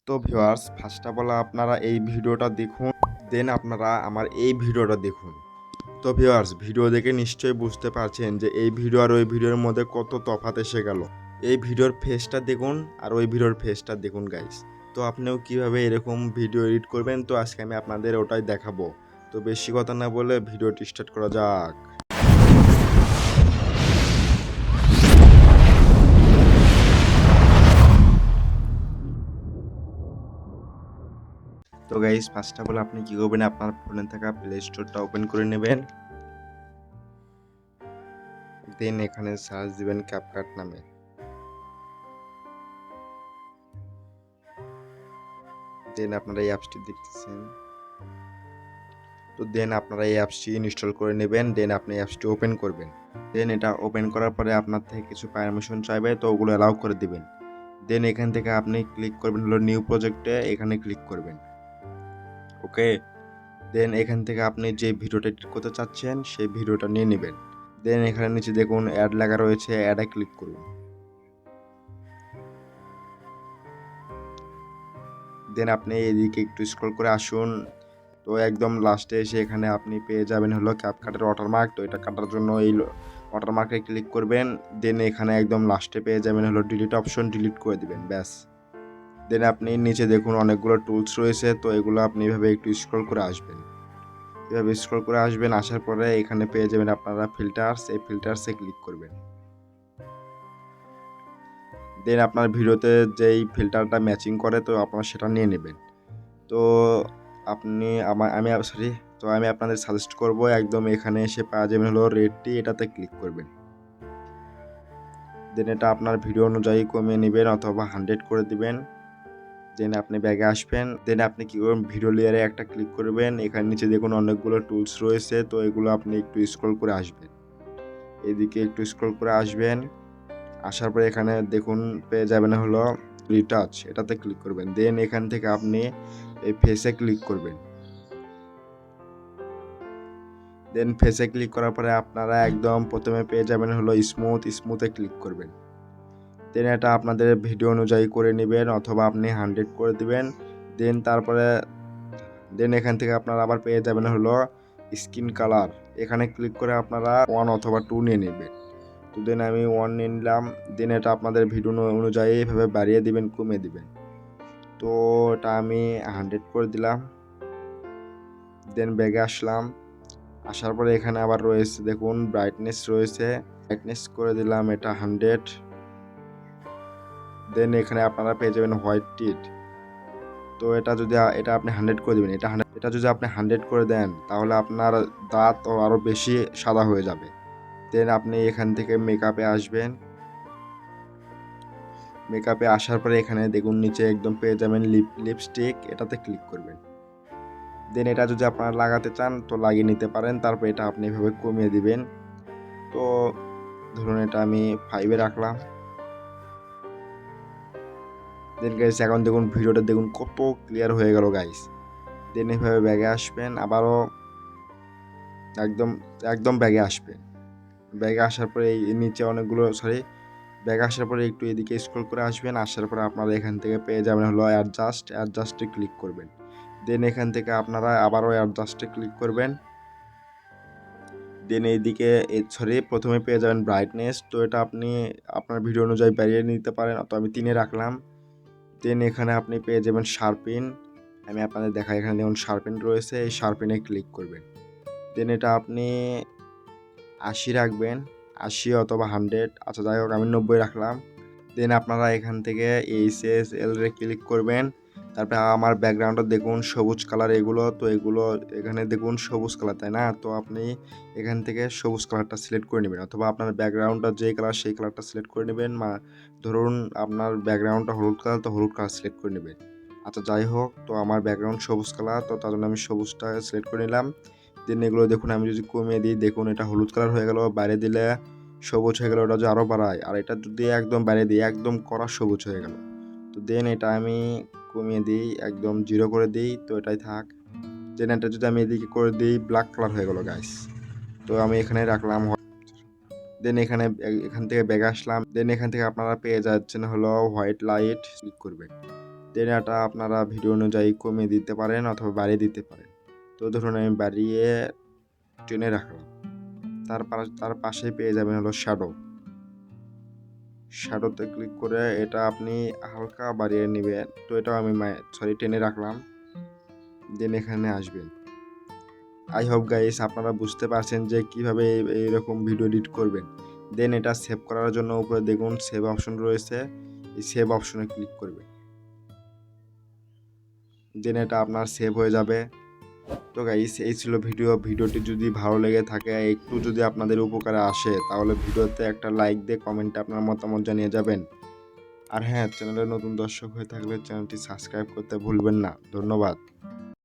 তো viewers, first of all আপনারা এই ভিডিওটা দেখুন, দেন আপনারা আমার এই ভিডিওটা দেখুন। তো ভিউয়ার্স, ভিডিও দেখে নিশ্চয়ই বুঝতে পারছেন যে এই ভিডিও আর ওই ভিডিওর মধ্যে কত তফাৎ এসে গেল। এই ভিডিওর ফেসটা দেখুন আর ওই ভিডিওর ফেসটা দেখুন গাইস। তো আপনিও কিভাবে এরকম ভিডিও এডিট করবেন, তো আজকে আমি আপনাদের ওটাই দেখাবো। তো বেশি কথা না বলে ভিডিওটি স্টার্ট করা যাক। তো গাইস, ফার্স্ট অফ অল আপনি কি করবেন, আপনার ফোনে থাকা প্লে স্টোরটা ওপেন করে নেবেন। দেন এখানে সার্চ দিবেন ক্যাপকাট নামে। দেন আপনারা এই অ্যাপসটি দেখতেছেন। তো দেন আপনারা এই অ্যাপসটি ইনস্টল করে নেবেন। দেন আপনি অ্যাপসটি ওপেন করবেন। দেন এটা ওপেন করার পরে আপনার থেকে কিছু পারমিশন চাইবে, তো ওগুলো অ্যালাউ করে দিবেন। দেন এখান থেকে আপনি ক্লিক করবেন হলো নিউ প্রজেক্টে, এখানে ক্লিক করবেন। ওকে, দেন এখান থেকে আপনি যে ভিডিওটা এডিট করতে চাচ্ছেন সেই ভিডিওটা নিয়ে নেবেন। দেন এখানে নিচে দেখুন অ্যাড লেখা রয়েছে, অ্যাডে ক্লিক করুন। দেন আপনি এদিকে একটু স্ক্রল করে আসুন। তো একদম লাস্টে এসে এখানে আপনি পেয়ে যাবেন হলো ক্যাপকাটের ওয়াটারমার্ক। তো এটা কাটার জন্য এই ওয়াটারমার্কে ক্লিক করবেন। দেন এখানে একদম লাস্টে পেয়ে যাবেন হলো ডিলিট অপশন, ডিলিট করে দিবেন, ব্যাস। দেন আপনি নিচে দেখুন অনেকগুলো টুলস রয়েছে, তো এগুলো আপনি এভাবে একটু স্ক্রল করে আসবেন। এভাবে স্ক্রল করে আসবেন, আসার পরে এখানে পেয়ে যাবেন আপনারা ফিল্টার্স, এই ফিল্টার্সে ক্লিক করবেন। দেন আপনার ভিডিওতে যেই ফিল্টারটা ম্যাচিং করে, তো আপনারা সেটা নিয়ে নেবেন। তো আপনি আমি আপনাদের সাজেস্ট করব একদম এখানে এসে পাওয়া যাবে হলো রেডটি, এটাতে ক্লিক করবেন। দেন এটা আপনার ভিডিও অনুযায়ী কমিয়ে নেবেন অথবা 100 করে দিবেন। দেন আপনি ব্যাগে আসবেন। দেন আপনি কী করবেন, ভিডিও লেয়ারে একটা ক্লিক করবেন। এখানে নিচে দেখুন অনেকগুলো টুলস রয়েছে, তো এগুলো আপনি একটু স্ক্রল করে আসবেন। এদিকে একটু স্ক্রল করে আসবেন। আসার পরে এখানে দেখুন পেয়ে যাবেন হলো রিটাচ, এটাতে ক্লিক করবেন। দেন এখান থেকে আপনি এই ফেসে ক্লিক করবেন। দেন ফেসে ক্লিক করার পরে আপনারা একদম প্রথমে পেয়ে যাবেন হলো স্মুথে ক্লিক করবেন। দেন এটা আপনাদের ভিডিও অনুযায়ী করে নেবেন অথবা আপনি 100 করে দিবেন। দেন এখান থেকে আপনারা আবার পেয়ে যাবেন হলো স্কিন কালার, এখানে ক্লিক করে আপনারা 1 অথবা 2 নিয়ে নেবেন। তো দেন আমি 1 নিয়ে নিলাম। দেন এটা আপনাদের ভিডিও অনুযায়ী এভাবে বাড়িয়ে দিবেন, কমিয়ে দিবেন। তো এটা আমি 100 করে দিলাম। দেন ব্যাগে আসলাম। আসার পরে এখানে আবার রয়েছে দেখুন ব্রাইটনেস রয়েছে, ব্রাইটনেস করে দিলাম এটা 100। দেন এখানে আপনারা পেয়ে যাবেন হোয়াইট টিট। তো এটা আপনি 100 করে দিবেন। এটা যদি আপনি 100 করে দেন তাহলে আপনার দাঁত আরও বেশি সাদা হয়ে যাবে। দেন আপনি এখান থেকে মেকআপে আসবেন। মেকআপে আসার পরে এখানে দেখুন নিচে একদম পেয়ে যাবেন লিপস্টিক, এটাতে ক্লিক করবেন। দেন এটা যদি আপনারা লাগাতে চান তো লাগিয়ে নিতে পারেন। তারপর এটা আপনি এভাবে কমিয়ে দিবেন। তো ধরুন এটা আমি 5-এ রাখলাম। দেন গাইস এখন দেখুন ভিডিওটা দেখুন কত ক্লিয়ার হয়ে গেল গাইস। দেন এভাবে ব্যাগে আসবেন, আবারও একদম একদম ব্যাগে আসবেন। ব্যাগে আসার পরে এই নিচে ব্যাগে আসার পরে একটু এদিকে স্ক্রল করে আসবেন। আসার পরে আপনারা এখান থেকে পেয়ে যাবেন হলো অ্যাডজাস্টে ক্লিক করবেন। দেন এখান থেকে আপনারা আবারও অ্যাডজাস্টে ক্লিক করবেন। দেন এইদিকে প্রথমে পেয়ে যাবেন ব্রাইটনেস, তো এটা আপনি আপনার ভিডিও অনুযায়ী বাড়িয়ে নিতে পারেন, তো আমি 3-এ রাখলাম। দেন এখানে আপনি পেয়ে যাবেন শার্পিন, আমি আপনাদের দেখাই। এখানে যেমন শার্পিন রয়েছে, এই শার্পিনে ক্লিক করবেন। দেন এটা আপনি 80 রাখবেন, 80 অথবা 100, আচ্ছা যাই হোক আমি 90 রাখলাম। দেন আপনারা এখান থেকে HSL রে ক্লিক করবেন। তারপরে আমার ব্যাকগ্রাউন্ডটা দেখুন সবুজ কালার, এগুলো এখানে দেখুন সবুজ কালার, তাই না? তো আপনি এখান থেকে সবুজ কালারটা সিলেক্ট করে নেবেন অথবা আপনার ব্যাকগ্রাউন্ডটা যে কালার সেই কালারটা সিলেক্ট করে নেবেন। ধরুন আপনার ব্যাকগ্রাউন্ডটা হলুদ কালার, তো হলুদ কালার সিলেক্ট করে নেবেন। আচ্ছা যাই হোক, তো আমার ব্যাকগ্রাউন্ড সবুজ কালার, তো তার জন্য আমি সবুজটা সিলেক্ট করে নিলাম। দেন এগুলো দেখুন আমি যদি কমিয়ে দিই, দেখুন এটা হলুদ কালার হয়ে গেল, বাইরে দিলে সবুজ হয়ে গেল, ওটা যে আরও বাড়ায়। আর এটা যদি একদম বাইরে দিই একদম কড়া সবুজ হয়ে গেল। তো দেন এটা আমি কমিয়ে দিই, একদম 0 করে দিই, তো এটাই থাক। দেন এটা যদি আমি এদিকে করে দিই ব্ল্যাক কালার হয়ে গেল গাইস, তো আমি এখানে রাখলাম। দেন এখান থেকে ব্যাগে আসলাম। দেন এখান থেকে আপনারা পেয়ে যাচ্ছেন হলো হোয়াইট লাইট, ক্লিক করবেন। দেন এটা আপনারা ভিডিও অনুযায়ী কমিয়ে দিতে পারেন অথবা বাড়িয়ে দিতে পারেন। তো ধরুন আমি বাড়িয়ে টেনে রাখলাম। তার পাশেই পেয়ে যাবেন হলো শ্যাডোতে ক্লিক করে এটা আপনি হালকা বাড়িয়ে নেবেন। তো এটাও আমি টেনে রাখলাম। দেন এখানে আসবেন। আই হোপ গাইস আপনারা বুঝতে পারছেন যে কিভাবে এইরকম ভিডিও এডিট করবেন। দেন এটা সেভ করার জন্য উপরে দেখুন সেভ অপশন রয়েছে, এই সেভ অপশনে ক্লিক করবেন। দেন এটা আপনার সেভ হয়ে যাবে। তো গাইস এই ছিল ভিডিওটি যদি ভালো লেগে থাকে, একটু যদি আপনাদের উপকারে আসে, তাহলে ভিডিওতে একটা লাইক দিয়ে কমেন্টে আপনার মতামত জানিয়ে যাবেন। আর হ্যাঁ, চ্যানেলে নতুন দর্শক হয়ে থাকলে চ্যানেলটি সাবস্ক্রাইব করতে ভুলবেন না। ধন্যবাদ।